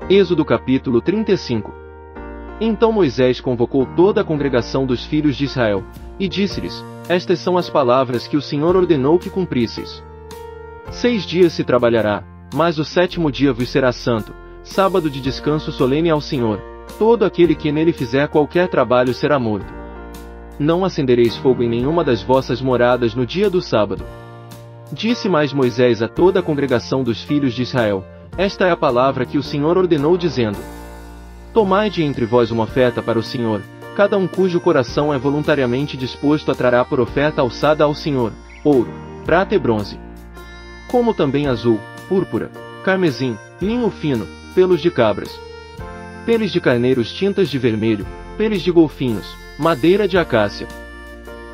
Êxodo capítulo 35. Então Moisés convocou toda a congregação dos filhos de Israel, e disse-lhes: Estas são as palavras que o Senhor ordenou que cumprisseis. 6 dias se trabalhará, mas o 7º dia vos será santo, sábado de descanso solene ao Senhor. Todo aquele que nele fizer qualquer trabalho será morto. Não acendereis fogo em nenhuma das vossas moradas no dia do sábado. Disse mais Moisés a toda a congregação dos filhos de Israel: Esta é a palavra que o Senhor ordenou, dizendo: Tomai de entre vós uma oferta para o Senhor, cada um cujo coração é voluntariamente disposto a trará por oferta alçada ao Senhor, ouro, prata e bronze, como também azul, púrpura, carmesim, linho fino, pelos de cabras, peles de carneiros tintas de vermelho, peles de golfinhos, madeira de acácia,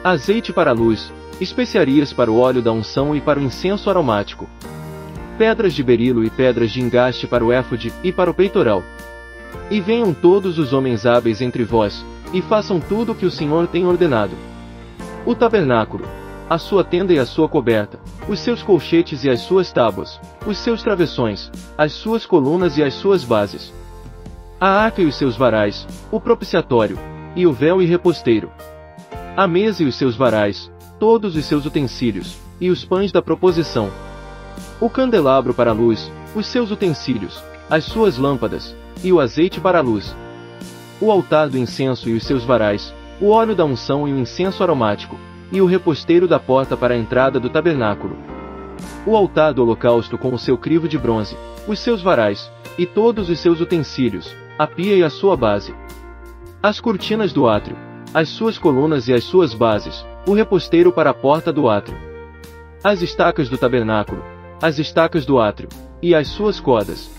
azeite para a luz, especiarias para o óleo da unção e para o incenso aromático, pedras de berilo e pedras de engaste para o éfode e para o peitoral. E venham todos os homens hábeis entre vós, e façam tudo o que o Senhor tem ordenado. O tabernáculo, a sua tenda e a sua coberta, os seus colchetes e as suas tábuas, os seus travessões, as suas colunas e as suas bases, a arca e os seus varais, o propiciatório, e o véu e reposteiro, a mesa e os seus varais, todos os seus utensílios, e os pães da proposição, o candelabro para a luz, os seus utensílios, as suas lâmpadas, e o azeite para a luz, o altar do incenso e os seus varais, o óleo da unção e o incenso aromático, e o reposteiro da porta para a entrada do tabernáculo, o altar do holocausto com o seu crivo de bronze, os seus varais, e todos os seus utensílios, a pia e a sua base, as cortinas do átrio, as suas colunas e as suas bases, o reposteiro para a porta do átrio, as estacas do tabernáculo, as estacas do átrio, e as suas cordas,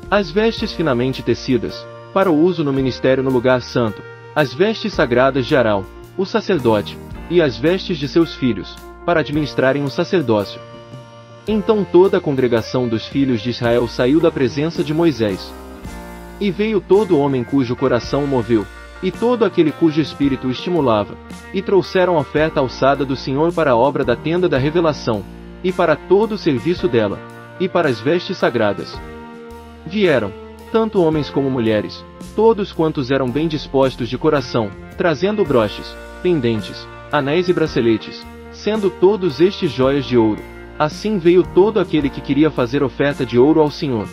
as vestes finamente tecidas, para o uso no ministério no lugar santo, as vestes sagradas de Arão, o sacerdote, e as vestes de seus filhos, para administrarem o sacerdócio. Então toda a congregação dos filhos de Israel saiu da presença de Moisés. E veio todo homem cujo coração o moveu, e todo aquele cujo espírito o estimulava, e trouxeram oferta alçada do Senhor para a obra da tenda da revelação, e para todo o serviço dela, e para as vestes sagradas. Vieram, tanto homens como mulheres, todos quantos eram bem dispostos de coração, trazendo broches, pendentes, anéis e braceletes, sendo todos estes joias de ouro. Assim veio todo aquele que queria fazer oferta de ouro ao Senhor.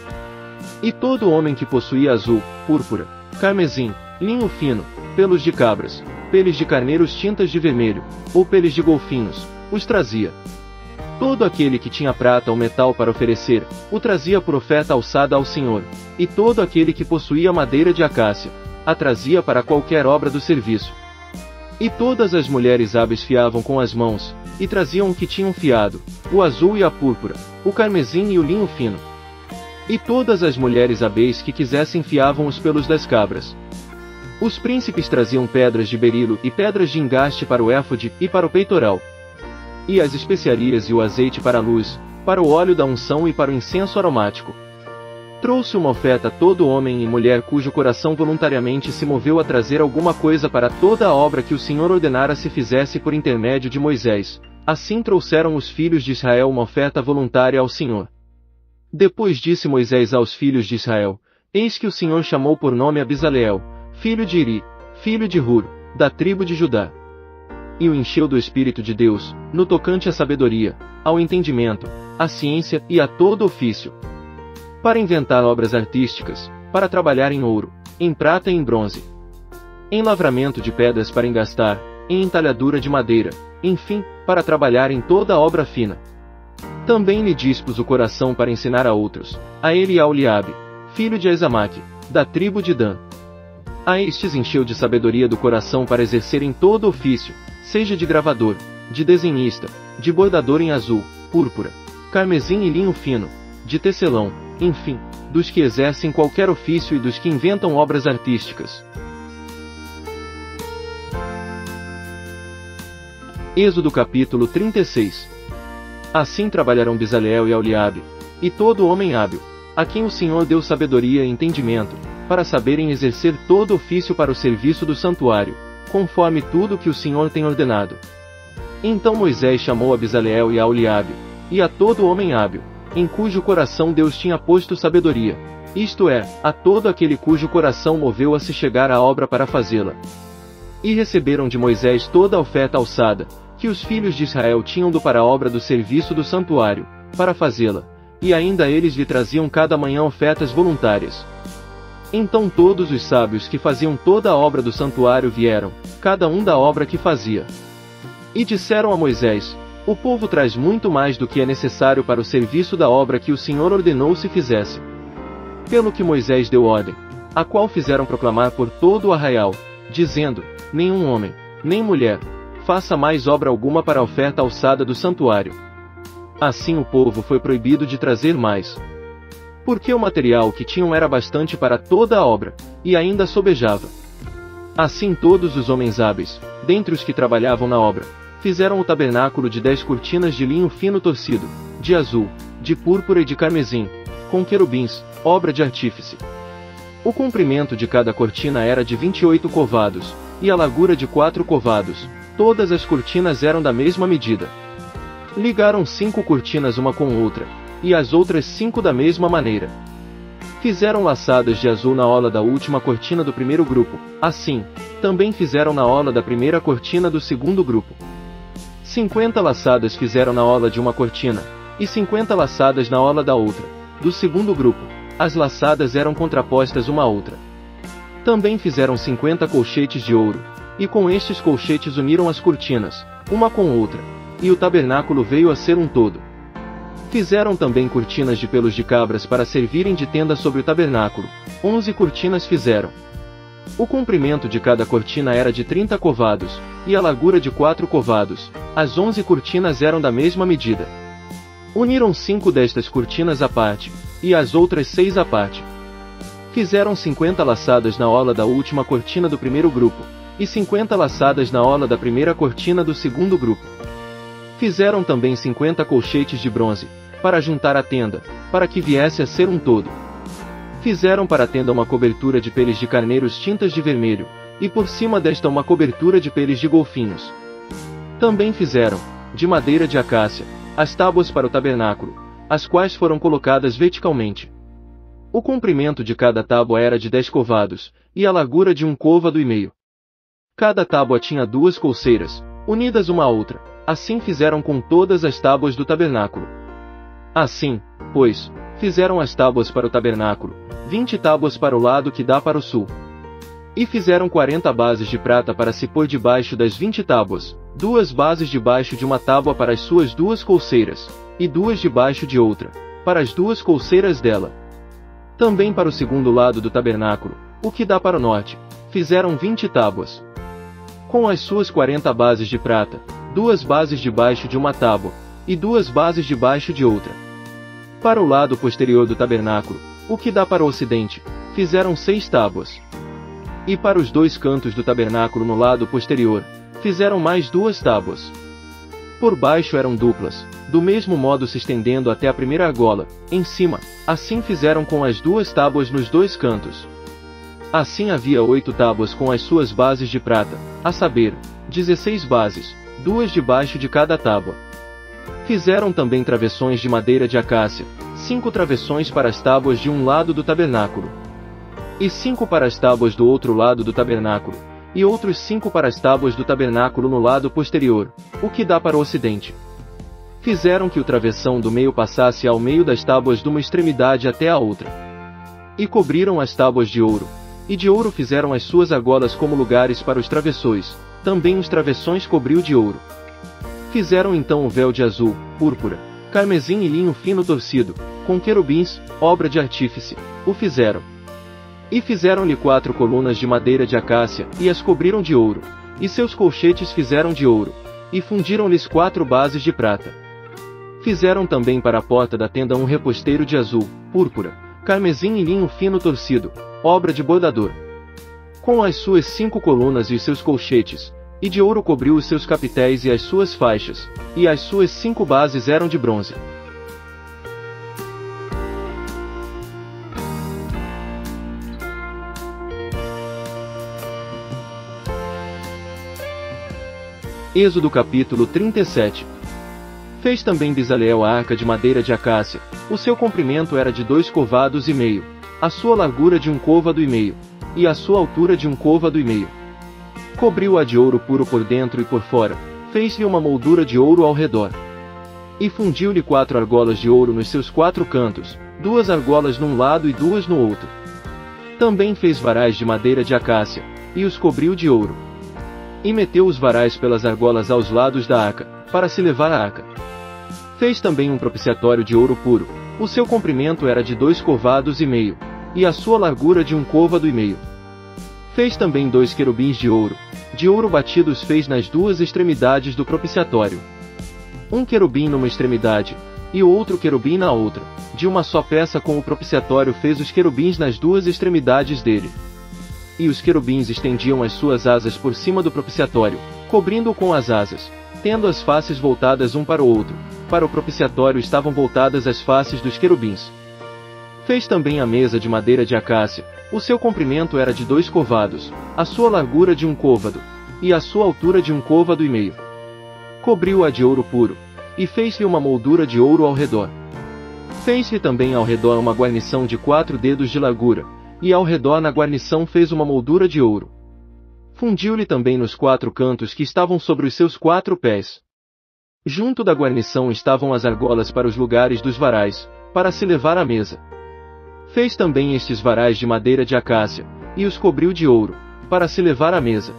E todo homem que possuía azul, púrpura, carmesim, linho fino, pelos de cabras, peles de carneiros tintas de vermelho, ou peles de golfinhos, os trazia. Todo aquele que tinha prata ou metal para oferecer, o trazia por oferta alçada ao Senhor, e todo aquele que possuía madeira de acácia, a trazia para qualquer obra do serviço. E todas as mulheres hábeis fiavam com as mãos, e traziam o que tinham fiado, o azul e a púrpura, o carmesim e o linho fino. E todas as mulheres hábeis que quisessem fiavam os pelos das cabras. Os príncipes traziam pedras de berilo e pedras de engaste para o éfode e para o peitoral, e as especiarias e o azeite para a luz, para o óleo da unção e para o incenso aromático. Trouxe uma oferta todo homem e mulher cujo coração voluntariamente se moveu a trazer alguma coisa para toda a obra que o Senhor ordenara se fizesse por intermédio de Moisés. Assim trouxeram os filhos de Israel uma oferta voluntária ao Senhor. Depois disse Moisés aos filhos de Israel: Eis que o Senhor chamou por nome a Bezaleel, filho de Iri, filho de Hur, da tribo de Judá, e o encheu do Espírito de Deus, no tocante à sabedoria, ao entendimento, à ciência e a todo ofício, para inventar obras artísticas, para trabalhar em ouro, em prata e em bronze, em lavramento de pedras para engastar, em entalhadura de madeira, enfim, para trabalhar em toda obra fina. Também lhe dispus o coração para ensinar a outros, a ele e a Oliabe, filho de Aizamaque, da tribo de Dan. A estes encheu de sabedoria do coração para exercerem todo ofício, seja de gravador, de desenhista, de bordador em azul, púrpura, carmesim e linho fino, de tecelão, enfim, dos que exercem qualquer ofício e dos que inventam obras artísticas. Êxodo capítulo 36. Assim trabalharão Bezaleel e Aholiabe, e todo homem hábil, a quem o Senhor deu sabedoria e entendimento, para saberem exercer todo ofício para o serviço do santuário, conforme tudo o que o Senhor tem ordenado. Então Moisés chamou a Bezaleel e a Aholiabe, e a todo homem hábil, em cujo coração Deus tinha posto sabedoria, isto é, a todo aquele cujo coração moveu a se chegar à obra para fazê-la. E receberam de Moisés toda a oferta alçada, que os filhos de Israel tinham para a obra do serviço do santuário, para fazê-la, e ainda eles lhe traziam cada manhã ofertas voluntárias. Então todos os sábios que faziam toda a obra do santuário vieram, cada um da obra que fazia. E disseram a Moisés: o povo traz muito mais do que é necessário para o serviço da obra que o Senhor ordenou se fizesse. Pelo que Moisés deu ordem, a qual fizeram proclamar por todo o arraial, dizendo: nenhum homem, nem mulher, faça mais obra alguma para a oferta alçada do santuário. Assim o povo foi proibido de trazer mais. Porque o material que tinham era bastante para toda a obra, e ainda sobejava. Assim todos os homens hábeis, dentre os que trabalhavam na obra, fizeram o tabernáculo de 10 cortinas de linho fino torcido, de azul, de púrpura e de carmesim, com querubins, obra de artífice. O comprimento de cada cortina era de 28 covados, e a largura de 4 covados, todas as cortinas eram da mesma medida. Ligaram 5 cortinas uma com outra, e as outras 5 da mesma maneira. Fizeram laçadas de azul na orla da última cortina do primeiro grupo, assim, também fizeram na orla da primeira cortina do segundo grupo. 50 laçadas fizeram na orla de uma cortina, e 50 laçadas na orla da outra, do segundo grupo. As laçadas eram contrapostas uma à outra. Também fizeram 50 colchetes de ouro, e com estes colchetes uniram as cortinas, uma com outra, e o tabernáculo veio a ser um todo. Fizeram também cortinas de pelos de cabras para servirem de tenda sobre o tabernáculo, 11 cortinas fizeram. O comprimento de cada cortina era de 30 covados, e a largura de 4 covados, as 11 cortinas eram da mesma medida. Uniram 5 destas cortinas à parte, e as outras 6 à parte. Fizeram 50 laçadas na orla da última cortina do primeiro grupo, e 50 laçadas na orla da primeira cortina do segundo grupo. Fizeram também 50 colchetes de bronze, para juntar a tenda, para que viesse a ser um todo. Fizeram para a tenda uma cobertura de peles de carneiros tintas de vermelho, e por cima desta uma cobertura de peles de golfinhos. Também fizeram, de madeira de acácia, as tábuas para o tabernáculo, as quais foram colocadas verticalmente. O comprimento de cada tábua era de 10 covados, e a largura de 1 côvado e meio. Cada tábua tinha 2 colseiras, unidas uma à outra. Assim fizeram com todas as tábuas do tabernáculo. Assim, pois, fizeram as tábuas para o tabernáculo, 20 tábuas para o lado que dá para o sul. E fizeram 40 bases de prata para se pôr debaixo das 20 tábuas, 2 bases debaixo de uma tábua para as suas 2 colseiras, e 2 debaixo de outra, para as 2 colseiras dela. Também para o segundo lado do tabernáculo, o que dá para o norte, fizeram 20 tábuas. Com as suas 40 bases de prata, 2 bases debaixo de uma tábua, e 2 bases debaixo de outra. Para o lado posterior do tabernáculo, o que dá para o ocidente, fizeram 6 tábuas. E para os 2 cantos do tabernáculo no lado posterior, fizeram mais 2 tábuas. Por baixo eram duplas, do mesmo modo se estendendo até a primeira argola, em cima, assim fizeram com as 2 tábuas nos 2 cantos. Assim havia 8 tábuas com as suas bases de prata, a saber, 16 bases, 2 debaixo de cada tábua. Fizeram também travessões de madeira de acácia, 5 travessões para as tábuas de um lado do tabernáculo, e 5 para as tábuas do outro lado do tabernáculo, e outros 5 para as tábuas do tabernáculo no lado posterior, o que dá para o ocidente. Fizeram que o travessão do meio passasse ao meio das tábuas de uma extremidade até a outra. E cobriram as tábuas de ouro, e de ouro fizeram as suas argolas como lugares para os travessões, também os travessões cobriu de ouro. Fizeram então o véu de azul, púrpura, carmesim e linho fino torcido, com querubins, obra de artífice, o fizeram. E fizeram-lhe 4 colunas de madeira de acácia, e as cobriram de ouro, e seus colchetes fizeram de ouro, e fundiram-lhes 4 bases de prata. Fizeram também para a porta da tenda um reposteiro de azul, púrpura, carmesim e linho fino torcido, obra de bordador. Com as suas 5 colunas e os seus colchetes, e de ouro cobriu os seus capitéis e as suas faixas, e as suas 5 bases eram de bronze. Êxodo capítulo 37. Fez também Bezaleel a arca de madeira de acácia, o seu comprimento era de 2 covados e meio, a sua largura de 1 côvado e meio, e a sua altura de 1 côvado e meio. Cobriu-a de ouro puro por dentro e por fora, fez-lhe uma moldura de ouro ao redor. E fundiu-lhe 4 argolas de ouro nos seus 4 cantos, 2 argolas num lado e 2 no outro. Também fez varais de madeira de acácia, e os cobriu de ouro. E meteu os varais pelas argolas aos lados da arca, para se levar a arca. Fez também um propiciatório de ouro puro, o seu comprimento era de 2 covados e meio, e a sua largura de 1 côvado e meio. Fez também 2 querubins de ouro batidos fez nas 2 extremidades do propiciatório. Um querubim numa extremidade, e o outro querubim na outra, de uma só peça com o propiciatório fez os querubins nas 2 extremidades dele. E os querubins estendiam as suas asas por cima do propiciatório, cobrindo-o com as asas, tendo as faces voltadas um para o outro. Para o propiciatório estavam voltadas as faces dos querubins. Fez também a mesa de madeira de acácia, o seu comprimento era de 2 covados, a sua largura de 1 côvado, e a sua altura de 1 côvado e meio. Cobriu-a de ouro puro, e fez-lhe uma moldura de ouro ao redor. Fez-lhe também ao redor uma guarnição de 4 dedos de largura, e ao redor na guarnição fez uma moldura de ouro. Fundiu-lhe também nos 4 cantos que estavam sobre os seus 4 pés. Junto da guarnição estavam as argolas para os lugares dos varais, para se levar à mesa. Fez também estes varais de madeira de acácia, e os cobriu de ouro, para se levar à mesa.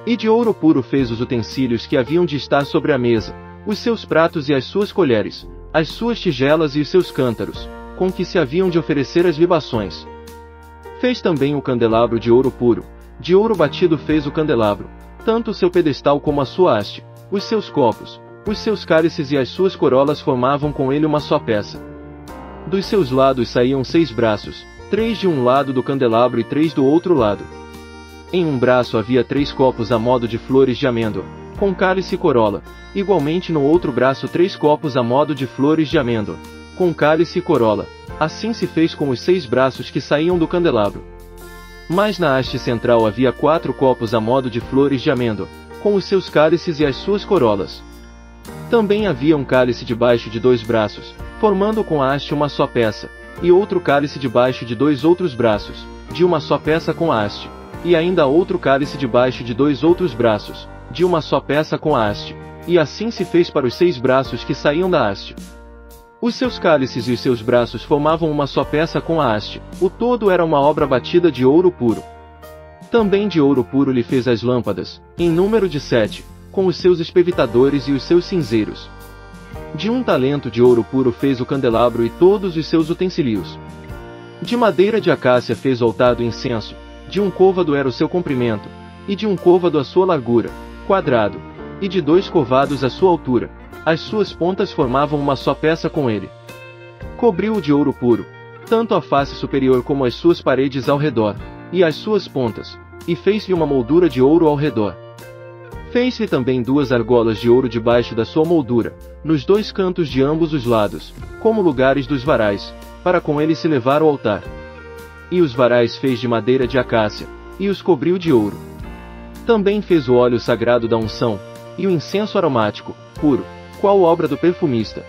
E de ouro puro fez os utensílios que haviam de estar sobre a mesa, os seus pratos e as suas colheres, as suas tigelas e os seus cântaros, com que se haviam de oferecer as libações. Fez também o candelabro de ouro puro, de ouro batido fez o candelabro, tanto o seu pedestal como a sua haste, os seus copos, os seus cálices e as suas corolas formavam com ele uma só peça. Dos seus lados saíam 6 braços, 3 de um lado do candelabro e 3 do outro lado. Em um braço havia 3 copos a modo de flores de amêndoa, com cálice e corola, igualmente no outro braço 3 copos a modo de flores de amêndoa, com cálice e corola. Assim se fez com os 6 braços que saíam do candelabro. Mas na haste central havia 4 copos a modo de flores de amêndoa, com os seus cálices e as suas corolas. Também havia um cálice debaixo de 2 braços, formando com a haste uma só peça, e outro cálice debaixo de 2 outros braços, de uma só peça com a haste, e ainda outro cálice debaixo de 2 outros braços, de uma só peça com a haste, e assim se fez para os 6 braços que saíam da haste. Os seus cálices e os seus braços formavam uma só peça com a haste, o todo era uma obra batida de ouro puro. Também de ouro puro lhe fez as lâmpadas, em número de 7, com os seus espevitadores e os seus cinzeiros. De 1 talento de ouro puro fez o candelabro e todos os seus utensílios. De madeira de acácia fez o altar do incenso, de 1 côvado era o seu comprimento, e de 1 côvado a sua largura, quadrado, e de 2 covados a sua altura, as suas pontas formavam uma só peça com ele. Cobriu-o de ouro puro, tanto a face superior como as suas paredes ao redor, e as suas pontas, e fez-lhe uma moldura de ouro ao redor. Fez-lhe também 2 argolas de ouro debaixo da sua moldura, nos 2 cantos de ambos os lados, como lugares dos varais, para com ele se levar ao altar. E os varais fez de madeira de acácia, e os cobriu de ouro. Também fez o óleo sagrado da unção, e o incenso aromático, puro, qual obra do perfumista,